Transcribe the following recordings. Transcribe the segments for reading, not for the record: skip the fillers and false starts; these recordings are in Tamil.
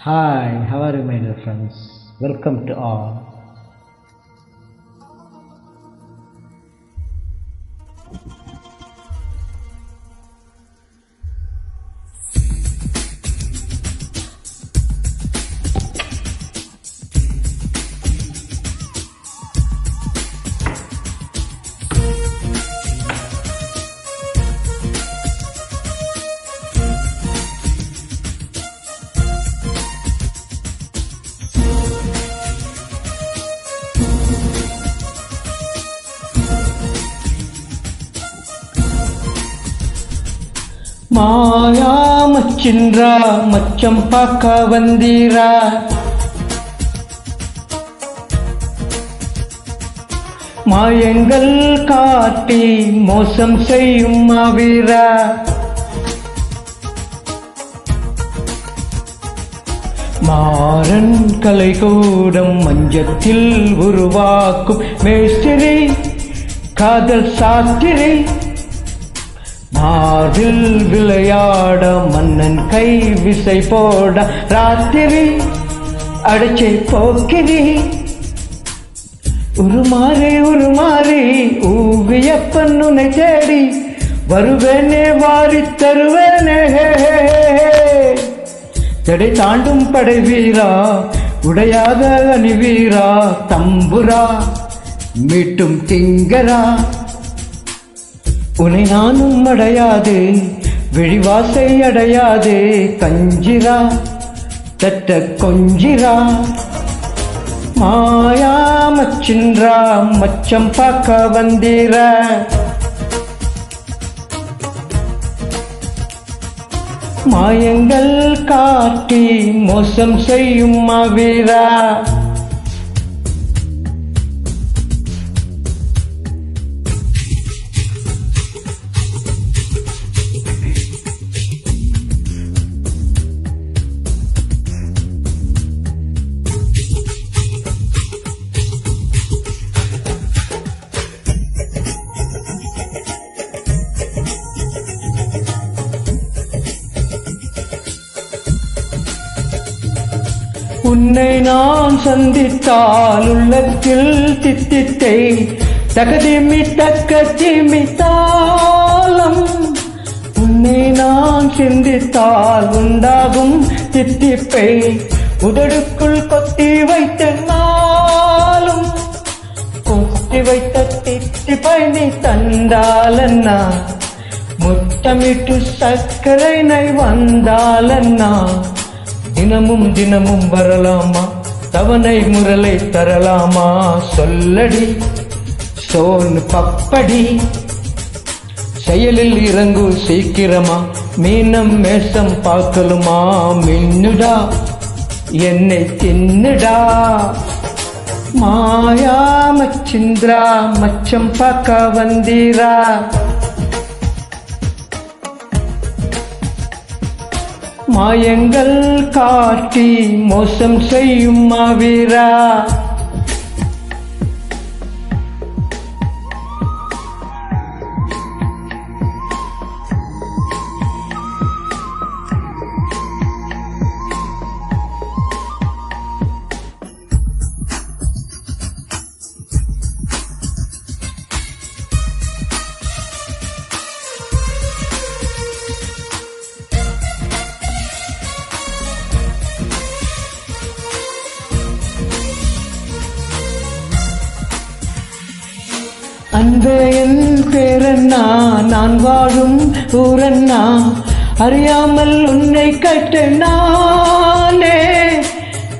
Hi, how are you, my dear friends? Welcome to all. மாயா மச்சின்றா மச்சம் பார்க்க வந்தீரா, மாயங்கள் காட்டி மோசம் செய்யும் மாவீரா, மாறன் கலைக்கூடம் மஞ்சத்தில் உருவாக்கும் மேஸ்திரி காதல் சாத்திரி, மார்பில் விளையாட மன்னன் கை விசை போட ராத்திரி அடைச்சை போக்கிரி, உருமாறி ஊவியப்பன் உன்னை தேடி வருவேனே வாரி தருவேனே, தடை தாண்டும் படை வீரா உடையாத அணிவீரா, தம்புரா மீட்டும் திங்கரா, உன்னை நானும் அடையாதே விழிவாசை அடையாதே, கஞ்சிரா தட்ட கொஞ்சிரா, மாயா மச்சின்றா மச்சம் பார்க்க வந்தீரா, மாயங்கள் காட்டி மோசம் செய்யும் மாவீரா. உன்னை நான் சந்தித்தால் உள்ளத்தில் தித்தித்தை தகதிமி தக்கதிமி தாளம், உன்னை நான் சிந்தித்தால் உண்டாகும் தித்திப்பை உதடுக்குள் கொத்தி வைத்த நாளும், கொத்தி வைத்த தித்திப்பை நீ தந்தாலன்னா, முத்தமிட்டு சர்க்கரை நை வந்தாலன்னா, தினமும் தினமும் வரலாமா தவணை முரலை தரலாமா, சொல்லடி சோன் பப்படி செயலில் இறங்கு சீக்கிரமா, மீனம் மேசம் பார்க்கலுமா, மின்னுடா என்னை தின்னுடா, மாயா மச்சிந்திரா மச்சம் பார்க்க வந்தீரா, மாயங்கள் காட்டி மோசம் செய்யும் மாவீரா. அன்பே என் பேரண்ணா நான் வாழும் ஊரண்ணா, அறியாமல் உன்னை கட்டனானே,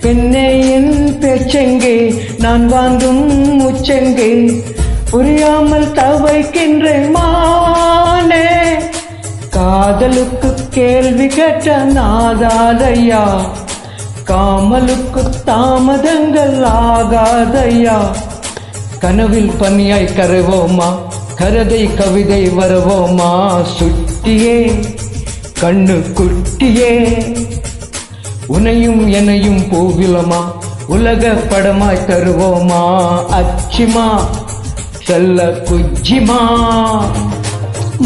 பெண்ணே என் பேச்செங்கே நான் வாங்கும் உச்செங்கே, புரியாமல் தவைக்கின்ற மானே, காதலுக்கு கேள்வி கேட்ட நாதாதையா, காமலுக்கு தாமதங்கள் ஆகாதையா, கனவில் பனியாய் கரைவோமா கரதை கவிதை வரவோமா, சுட்டியே கண்ணு குட்டியே உனையும் என்னையும் பூவிலமா, உலக படமாய் தருவோமா, அச்சிமா செல்ல குஜிமா,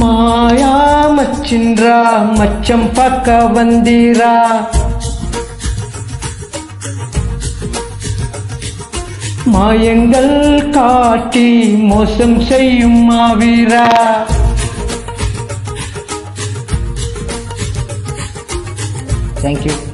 மாயா மச்சின்றா மச்சம் பார்க்க வந்தீரா. மாயங்கள் காட்டி மோசம் செய்யும் மாவீரா. Thank you.